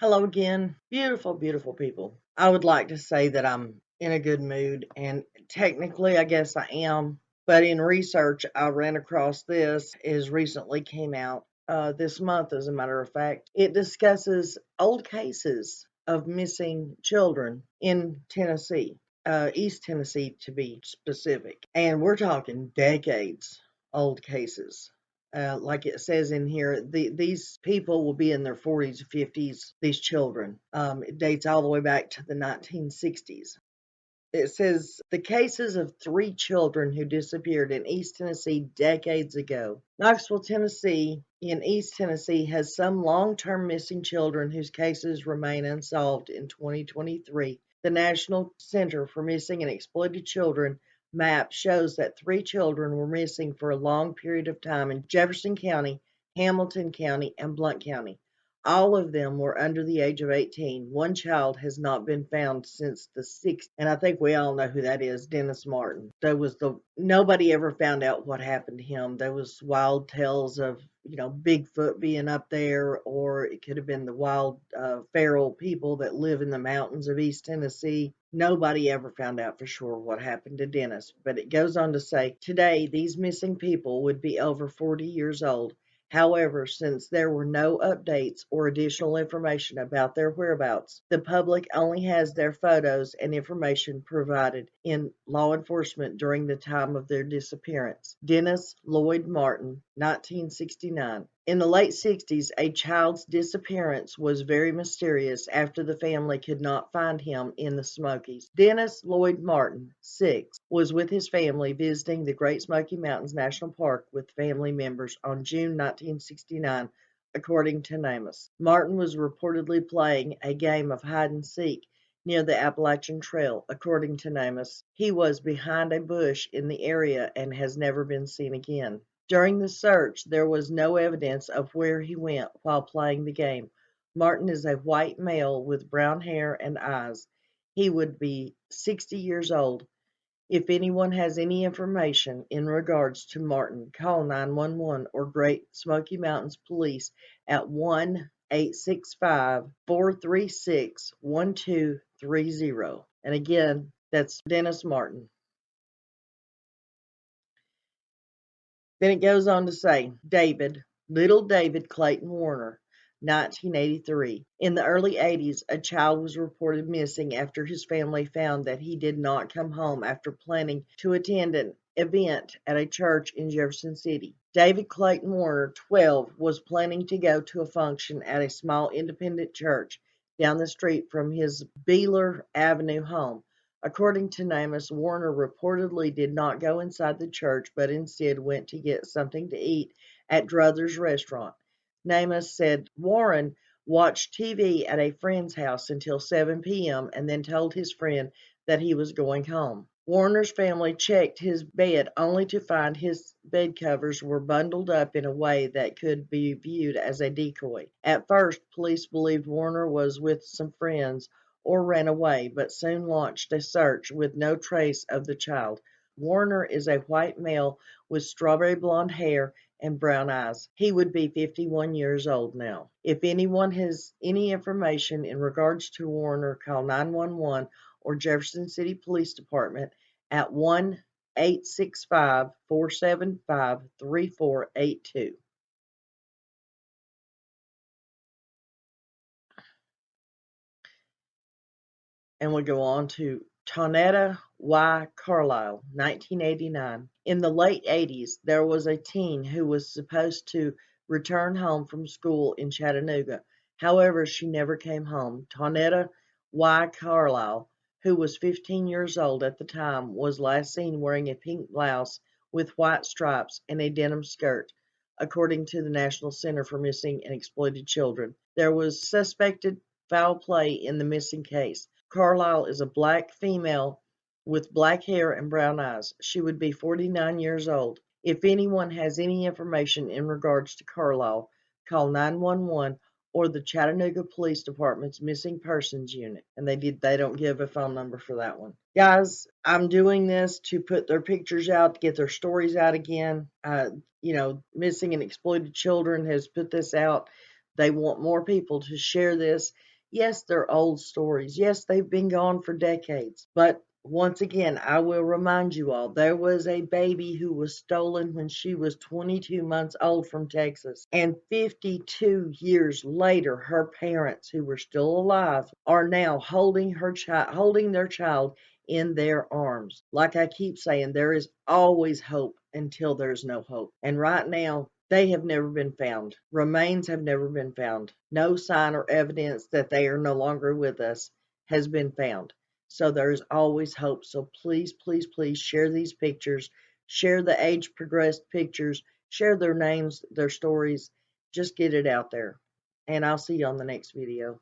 Hello again, beautiful, beautiful people. I would like to say that I'm in a good mood, and technically, I guess I am. But in research, I ran across this. Is recently came out this month, as a matter of fact. It discusses old cases of missing children in Tennessee, East Tennessee to be specific, and we're talking decades old cases. Like it says in here, these people will be in their 40s, 50s, these children. It dates all the way back to the 1960s. It says the cases of 3 children who disappeared in East Tennessee decades ago. Knoxville, Tennessee, in East Tennessee, has some long term missing children whose cases remain unsolved in 2023. The National Center for Missing and Exploited Children map shows that 3 children were missing for a long period of time in Jefferson County, Hamilton County, and Blount County. All of them were under the age of 18. One child has not been found since the 60s, and I think we all know who that is, Dennis Martin. Nobody ever found out what happened to him. There was wild tales of, Bigfoot being up there, or it could have been the wild feral people that live in the mountains of East Tennessee. Nobody ever found out for sure what happened to Dennis, but it goes on to say, today these missing people would be over 40 years old. However, since there were no updates or additional information about their whereabouts, the public only has their photos and information provided in law enforcement during the time of their disappearance. Dennis Lloyd Martin, 1969. In the late 60s, a child's disappearance was very mysterious after the family could not find him in the Smokies. Dennis Lloyd Martin, 6, was with his family visiting the Great Smoky Mountains National Park with family members on June 1969, according to NamUs. Martin was reportedly playing a game of hide and seek near the Appalachian Trail, according to NamUs. He was behind a bush in the area and has never been seen again. During the search, there was no evidence of where he went while playing the game. Martin is a white male with brown hair and eyes. He would be 60 years old. If anyone has any information in regards to Martin, call 911 or Great Smoky Mountains Police at 1-865-436-1230. And again, that's Dennis Martin. Then it goes on to say, little David Clayton Warner, 1983. In the early 80s, a child was reported missing after his family found that he did not come home after planning to attend an event at a church in Jefferson City. David Clayton Warner, 12, was planning to go to a function at a small independent church down the street from his Beeler Avenue home. According to NamUs, Warner reportedly did not go inside the church, but instead went to get something to eat at Druthers Restaurant. NamUs said Warren watched TV at a friend's house until 7 p.m. and then told his friend that he was going home. Warner's family checked his bed only to find his bed covers were bundled up in a way that could be viewed as a decoy. At first, police believed Warner was with some friends or ran away, but soon launched a search with no trace of the child. Warner is a white male with strawberry blonde hair and brown eyes. He would be 51 years old now. If anyone has any information in regards to Warner, call 911 or Jefferson City Police Department at 1-865-475-3482. And we go on to Tonetta Y Carlisle, 1989. In the late 80s, there was a teen who was supposed to return home from school in Chattanooga. However, she never came home. Tonetta Y Carlisle, who was 15 years old at the time, was last seen wearing a pink blouse with white stripes and a denim skirt, according to the National Center for Missing and Exploited Children. There was suspected foul play in the missing case. Carlisle is a black female with black hair and brown eyes. She would be 49 years old. If anyone has any information in regards to Carlisle, call 911 or the Chattanooga Police Department's Missing Persons Unit. And they don't give a phone number for that one. Guys, I'm doing this to put their pictures out, to get their stories out again. Missing and Exploited Children has put this out. They want more people to share this Yes, they're old stories. Yes, they've been gone for decades. But once again, I will remind you all, there was a baby who was stolen when she was 22 months old from Texas. And 52 years later, her parents, who were still alive, are now holding their child in their arms. Like I keep saying, there is always hope until there's no hope. And right now, they have never been found. Remains have never been found. No sign or evidence that they are no longer with us has been found. So there's always hope. So please, please, please share these pictures. Share the age progressed pictures. Share their names, their stories. Just get it out there. And I'll see you on the next video.